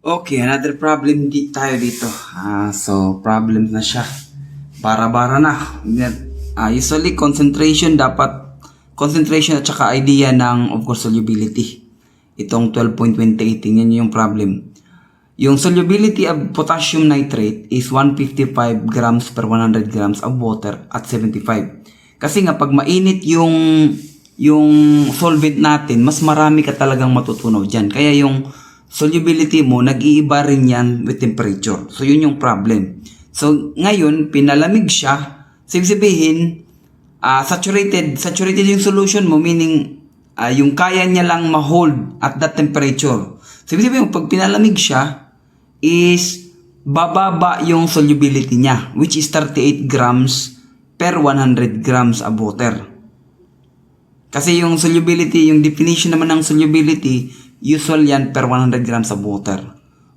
Okay, another problem tayo dito. So, problem na siya. Bara-bara na. Usually, concentration at saka idea ng, of course, solubility. Itong 12.28, yan yung problem. Yung solubility of potassium nitrate is 155 grams per 100 grams of water at 75. Kasi nga, pag mainit yung solvent natin, mas marami ka talagang matutunaw dyan. Kaya yung solubility mo, nag-iiba rin yan with temperature. So, yun yung problem. So, ngayon, pinalamig siya. So, sabihin, saturated yung solution mo, meaning, yung kaya niya lang ma-hold at that temperature. So, sabihin, pag pinalamig siya, is bababa yung solubility niya, which is 38 grams per 100 grams of water. Kasi yung solubility, yung definition naman ng solubility, usual yan per 100 grams of water.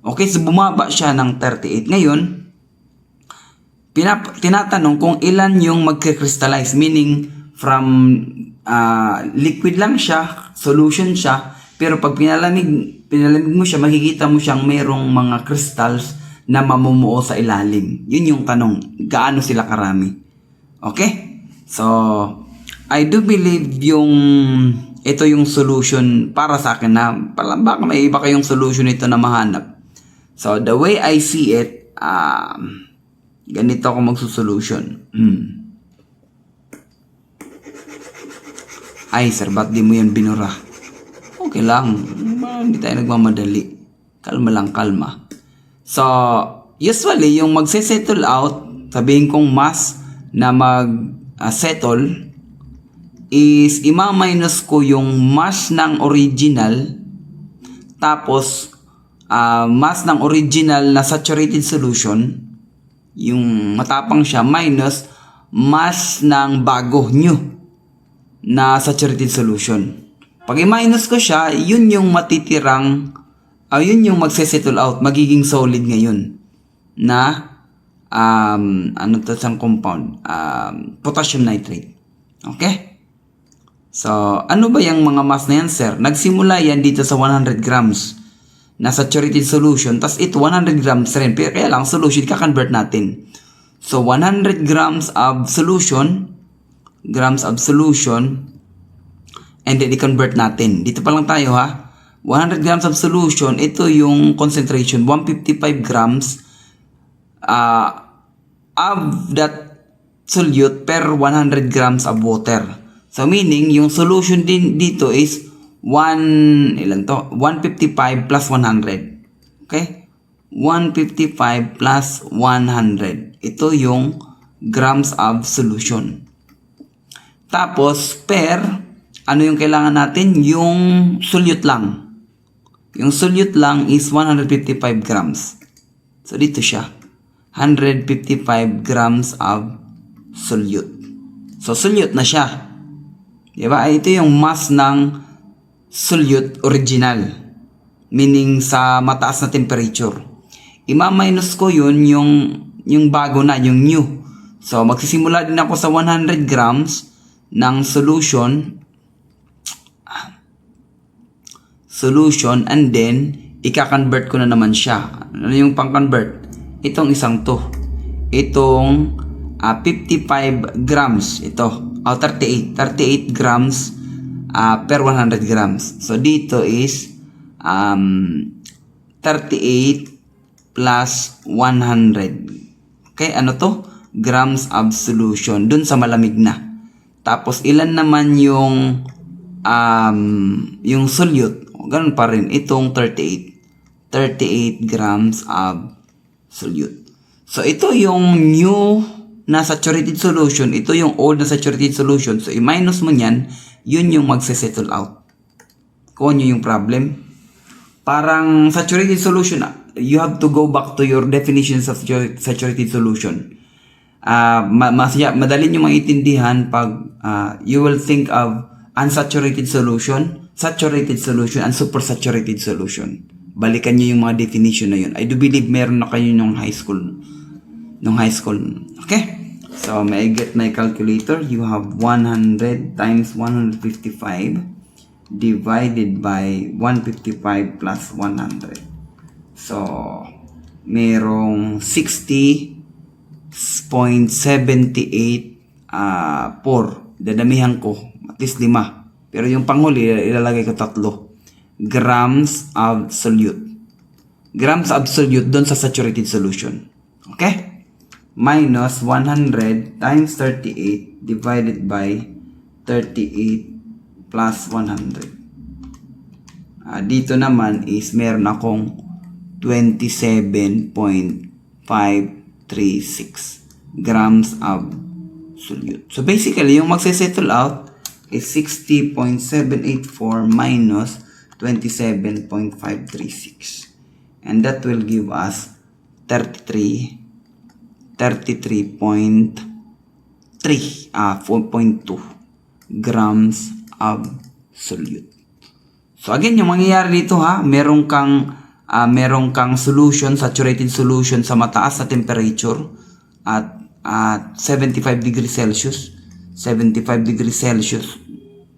Okay, so bumaba siya ng 38. Ngayon, tinatanong kung ilan yung magkikristallize, meaning from liquid lang siya, solution siya, pero pag pinalamig mo siya, makikita mo siyang mayroong mga crystals na mamumuo sa ilalim. Yun yung tanong, gaano sila karami? Okay? So, I do believe ito yung solution para sa akin na baka may iba kayong solution ito na mahanap. So, the way I see it, ganito ako magsusolution. Ay, sir, ba't di mo yan binura? Okay lang. Hindi tayo nagmamadali. Kalma lang, kalma. So, usually, yung magse-settle out, sabihin kong mass na mag-settle, is ima-minus ko yung mass ng original, tapos, mass ng original na saturated solution, yung matapang siya, minus mass ng bago, new, na saturated solution. Pag i-minus ko siya, yun yung matitirang, yun yung magse-settle out, magiging solid ngayon na ano to sa compound? Potassium nitrate. Okay? So, ano ba yung mga mass na yan, sir? Nagsimula yan dito sa 100 grams na saturated solution, tas ito 100 grams rin. Pero kaya lang, solution, ka-convert natin. So, 100 grams of solution, and then i-convert natin. Dito pa lang tayo ha. 100 grams of solution, ito yung concentration, 155 grams of that solute per 100 grams of water. So meaning, yung solution din dito is 155 plus 100. Okay? 155 plus 100. Ito yung grams of solution. Tapos, ano yung kailangan natin? Yung solute lang. Yung solute lang is 155 grams. So, dito siya. 155 grams of solute. So, solute na siya. Diba? Ito yung mass ng solute original. Meaning sa mataas na temperature. Ima-minus ko yun yung bago na, yung new. So, magsisimula din ako sa 100 grams ng solution, and then ika-convert ko na naman siya. Ano yung pang-convert? Itong isang to. Itong 55 grams. Ito. 38 grams per 100 grams. So, dito is 38 plus 100. Okay, ano to? Grams of solution. Dun sa malamig na. Tapos, ilan naman yung solute? Ganun pa rin. Itong 38 grams of solute. So, ito yung new na saturated solution. Ito yung old na saturated solution. So, i-minus mo yan. Yun yung magse-settle out. Kung ano yung problem. Parang saturated solution, you have to go back to your definitions of saturated solution. Madali nyo maintindihan pag you will think of unsaturated solution, saturated solution, and supersaturated solution. Balikan nyo yung mga definition na yun. I do believe meron na kayo nung high school. Okay? So, may I get my calculator? You have 100 times 155 divided by 155 plus 100. So, merong 60.78 pour. Dadamihan ko. At least 5. Pero yung panghuli, ilalagay ko 3. Grams absolute. Grams absolute doon sa saturated solution. Okay? Minus 100 times 38 divided by 38 plus 100. Dito naman is meron akong 27.536 grams absolute. So basically, yung magse-settle out is 60.784 minus 27.536. And that will give us 4.2 grams absolute. So again, yung mangyayari dito merong kang solution, saturated solution sa mataas na temperature at 75 degrees Celsius. 75 degrees Celsius.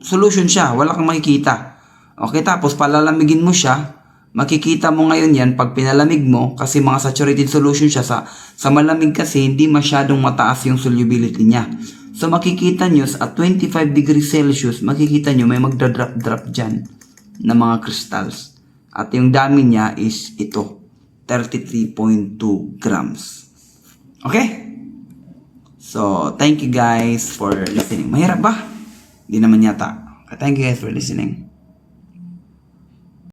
Solution siya, wala kang makikita. Okay, tapos palalamigin mo siya. Makikita mo ngayon yan pag pinalamig mo kasi mga saturated solution siya. Sa malamig kasi hindi masyadong mataas yung solubility niya. So makikita nyo at 25 degrees Celsius, makikita nyo may magdadrop-drop dyan na mga crystals. At yung dami niya is ito, 33.2 grams. Okay? So, thank you guys for listening. Mahirap ba? Hindi naman yata. Thank you guys for listening.